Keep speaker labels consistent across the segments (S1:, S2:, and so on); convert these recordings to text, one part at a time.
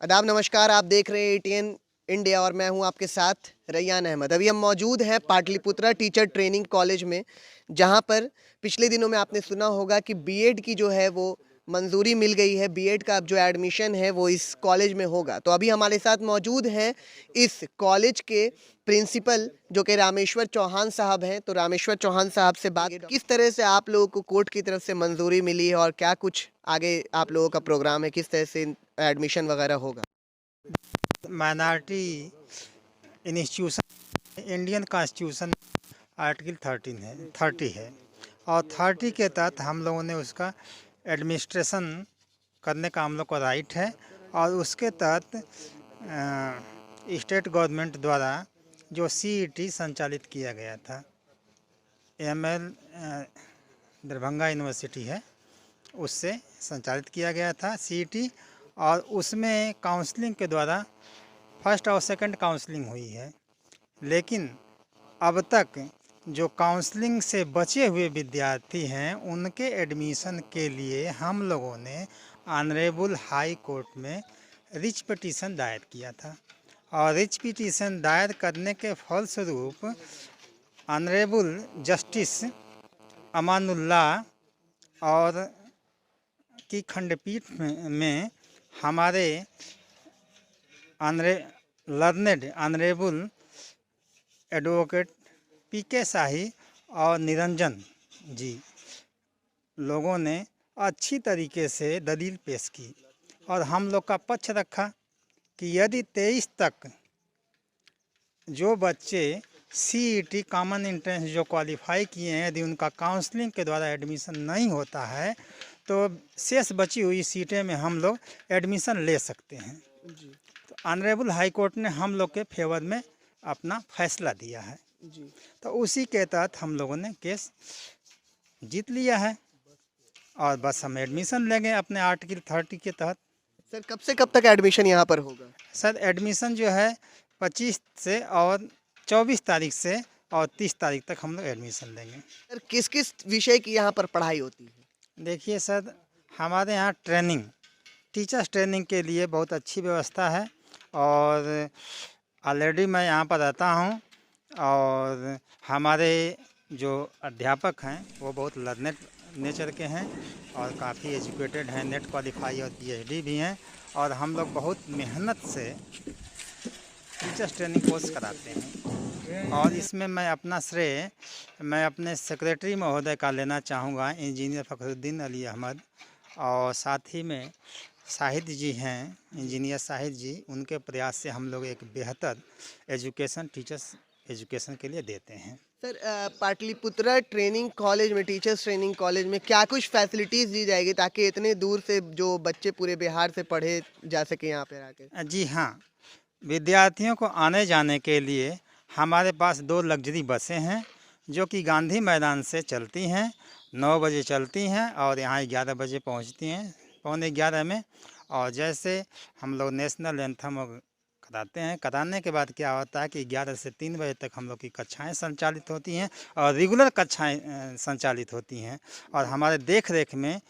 S1: आदाब नमस्कार, आप देख रहे हैं एटीएन इंडिया और मैं हूं आपके साथ रैयान अहमद। अभी हम मौजूद हैं पाटलिपुत्रा टीचर ट्रेनिंग कॉलेज में, जहां पर पिछले दिनों में आपने सुना होगा कि बीएड की जो है वो मंजूरी मिल गई है। बीएड का अब जो एडमिशन है वो इस कॉलेज में होगा। तो अभी हमारे साथ मौजूद हैं इस कॉलेज के प्रिंसिपल जो कि रामेश्वर चौहान साहब हैं। तो रामेश्वर चौहान साहब से बात, किस तरह से आप लोगों को कोर्ट की तरफ से मंजूरी मिली है और क्या कुछ आगे आप लोगों का प्रोग्राम है, किस तरह से एडमिशन वगैरह होगा।
S2: Minority institution Indian constitution article 30 है और 30 के तहत हम लोगों ने उसका एडमिनिस्ट्रेशन करने का हम लोग को राइट है। और उसके तहत स्टेट गवर्नमेंट द्वारा जो सीईटी संचालित किया गया था, एमएल दरभंगा यूनिवर्सिटी है, उससे संचालित किया गया था सीईटी। और उसमें काउंसलिंग के द्वारा फर्स्ट और सेकंड काउंसलिंग हुई है। लेकिन अब तक जो काउंसलिंग से बचे हुए विद्यार्थी हैं उनके एडमिशन के लिए हम लोगों ने ऑनरेबल हाई कोर्ट में रिच पिटीशन दायर किया था। और रिच पिटीशन दायर करने के फलस्वरूप ऑनरेबल जस्टिस अमानुल्लाह और की खंडपीठ में हमारे लर्नेड ऑनरेबल एडवोकेट पीके शाही और निरंजन जी लोगों ने अच्छी तरीके से दलील पेश की और हम लोग का पक्ष रखा कि यदि 23 तक जो बच्चे सीईटी कॉमन एंट्रेंस जो क्वालिफाई किए हैं, यदि उनका काउंसलिंग के द्वारा एडमिशन नहीं होता है तो शेष बची हुई सीटें में हम लोग एडमिशन ले सकते हैं। तो ऑनरेबल हाई कोर्ट ने हम लोग के फेवर में अपना फैसला दिया है जी। तो उसी के तहत हम लोगों ने केस जीत लिया है और बस हम एडमिशन लेंगे अपने आर्टिकल 30 के तहत।
S1: सर कब से कब तक एडमिशन यहाँ पर होगा?
S2: सर एडमिशन जो है 25 से और 24 तारीख से और 30 तारीख तक हम लोग एडमिशन लेंगे।
S1: सर किस किस विषय की यहाँ पर पढ़ाई होती है?
S2: देखिए सर, हमारे यहाँ टीचर्स ट्रेनिंग के लिए बहुत अच्छी व्यवस्था है और ऑलरेडी मैं यहाँ पर रहता हूँ और हमारे जो अध्यापक हैं वो बहुत लर्नेड नेचर के हैं और काफ़ी एजुकेटेड हैं, नेट क्वालिफाई और पीएचडी भी हैं। और हम लोग बहुत मेहनत से टीचर्स ट्रेनिंग कोर्स कराते हैं। और इसमें मैं अपना श्रेय मैं अपने सेक्रेटरी महोदय का लेना चाहूँगा, इंजीनियर फ़खरुद्दीन अली अहमद। और साथ ही में शाहिद जी हैं, इंजीनियर शाहिद जी, उनके प्रयास से हम लोग एक बेहतर एजुकेशन टीचर्स एजुकेशन के लिए देते हैं।
S1: सर पाटलिपुत्रा ट्रेनिंग कॉलेज में, टीचर्स ट्रेनिंग कॉलेज में क्या कुछ फैसिलिटीज़ दी जाएगी ताकि इतने दूर से जो बच्चे पूरे बिहार से पढ़े जा सके यहाँ पे आके?
S2: जी हाँ, विद्यार्थियों को आने जाने के लिए हमारे पास 2 लग्जरी बसें हैं जो कि गांधी मैदान से चलती हैं। 9 बजे चलती हैं और यहाँ 11 बजे पहुँचती हैं, पौने 11 में। और जैसे हम लोग नेशनल एंथम कराते हैं, कराने के बाद क्या होता है कि 11 से 3 बजे तक हम लोग की कक्षाएं संचालित होती हैं और रेगुलर कक्षाएं संचालित होती हैं। और हमारे देख रेख में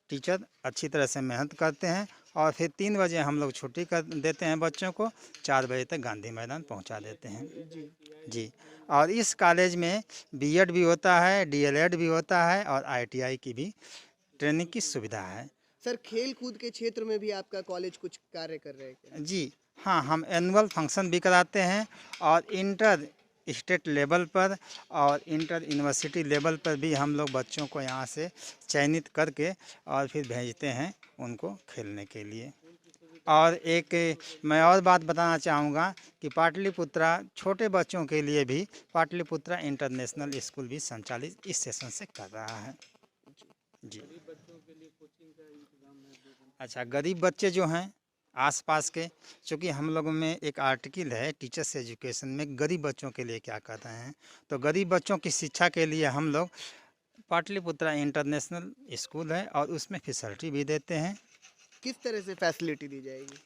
S2: टीचर अच्छी तरह से मेहनत करते हैं और फिर 3 बजे हम लोग छुट्टी कर देते हैं बच्चों को, 4 बजे तक गांधी मैदान पहुंचा देते हैं जी। और इस कॉलेज में बीएड भी होता है, डीएलएड भी होता है और आईटीआई की भी ट्रेनिंग की सुविधा है।
S1: सर खेल कूद के क्षेत्र में भी आपका कॉलेज कुछ कार्य कर रहे हैं क्या?
S2: जी हाँ, हम एनुअल फंक्शन भी कराते हैं और इंटर स्टेट लेवल पर और इंटर यूनिवर्सिटी लेवल पर भी हम लोग बच्चों को यहाँ से चयनित करके और फिर भेजते हैं उनको खेलने के लिए। और एक मैं और बात बताना चाहूँगा कि पाटलिपुत्रा छोटे बच्चों के लिए भी पाटलिपुत्रा इंटरनेशनल स्कूल भी संचालित इस सेशन से कर रहा है जी। अच्छा, गरीब बच्चे जो हैं आसपास के, चूँकि हम लोगों में एक आर्टिकल है टीचर्स एजुकेशन में गरीब बच्चों के लिए क्या कर रहे हैं, तो गरीब बच्चों की शिक्षा के लिए हम लोग पाटलिपुत्रा इंटरनेशनल स्कूल है और उसमें फैसिलिटी भी देते हैं।
S1: किस तरह से फैसिलिटी दी जाएगी?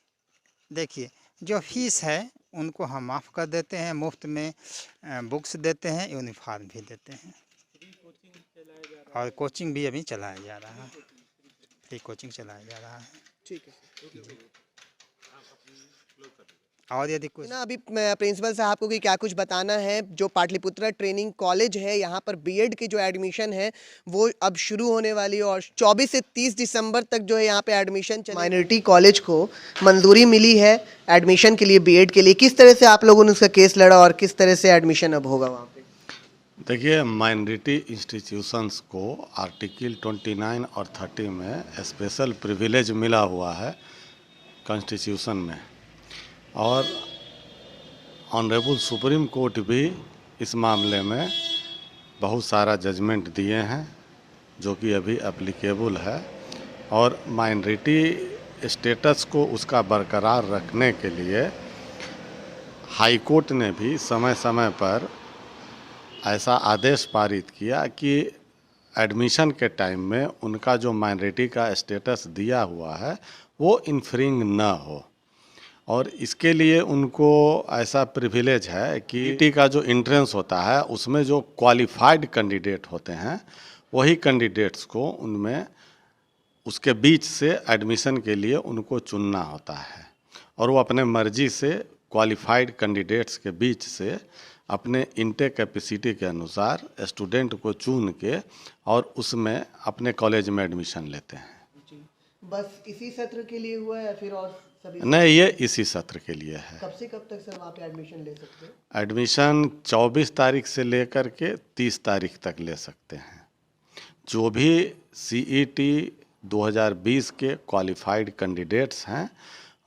S2: देखिए, जो फीस है उनको हम माफ़ कर देते हैं, मुफ्त में बुक्स देते हैं, यूनिफॉर्म भी देते हैं और कोचिंग भी अभी चलाया जा रहा है, फ्री कोचिंग चलाया जा रहा है।
S1: ठीक है।
S2: और यदि कुछ
S1: ना अभी प्रिंसिपल साहब को कि क्या कुछ बताना है। जो पाटलिपुत्रा ट्रेनिंग कॉलेज है यहाँ पर बीएड की जो एडमिशन है वो अब शुरू होने वाली है और 24 से 30 दिसंबर तक जो है यहाँ पे एडमिशन चले। माइनॉरिटी कॉलेज को मंजूरी मिली है एडमिशन के लिए बीएड के लिए। किस तरह से आप लोगों ने उसका केस लड़ा और किस तरह से एडमिशन अब होगा वहाँ पे?
S3: देखिए, माइनॉरिटी इंस्टीट्यूशंस को आर्टिकल 29 और 30 में स्पेशल प्रिविलेज मिला हुआ है कॉन्स्टिट्यूशन में, और ऑनरेबल सुप्रीम कोर्ट भी इस मामले में बहुत सारा जजमेंट दिए हैं जो कि अभी एप्लीकेबल है, और माइनॉरिटी स्टेटस को उसका बरकरार रखने के लिए हाई कोर्ट ने भी समय समय पर ऐसा आदेश पारित किया कि एडमिशन के टाइम में उनका जो माइनॉरिटी का स्टेटस दिया हुआ है वो इन्फ्रिंग न हो, और इसके लिए उनको ऐसा प्रिविलेज है कि ईटी का जो एंट्रेंस होता है उसमें जो क्वालिफाइड कैंडिडेट होते हैं वही कैंडिडेट्स को उनमें उसके बीच से एडमिशन के लिए उनको चुनना होता है, और वो अपने मर्जी से क्वालिफाइड कैंडिडेट्स के बीच से अपने इंटेक कैपेसिटी के अनुसार स्टूडेंट को चुन के और उसमें अपने कॉलेज में एडमिशन लेते हैं।
S1: बस इसी सत्र के लिए हुआ है या फिर और सभी?
S3: नहीं, ये इसी सत्र के लिए है।
S1: कब से कब तक सर वहाँ पे एडमिशन ले सकते हैं?
S3: एडमिशन 24 तारीख से लेकर के 30 तारीख तक ले सकते हैं। जो भी सीईटी 2020 के क्वालिफाइड कैंडिडेट्स हैं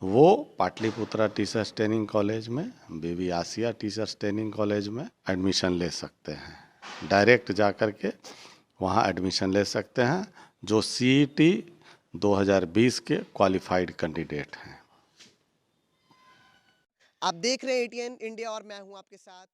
S3: वो पाटलिपुत्रा टीचर्स ट्रेनिंग कॉलेज में, बीबी आसिया टीचर्स ट्रेनिंग कॉलेज में एडमिशन ले सकते हैं। डायरेक्ट जा कर के वहाँ एडमिशन ले सकते हैं जो सीईटी 2020 के क्वालिफाइड कैंडिडेट हैं।
S1: आप देख रहे हैं एटीएन इंडिया और मैं हूं आपके साथ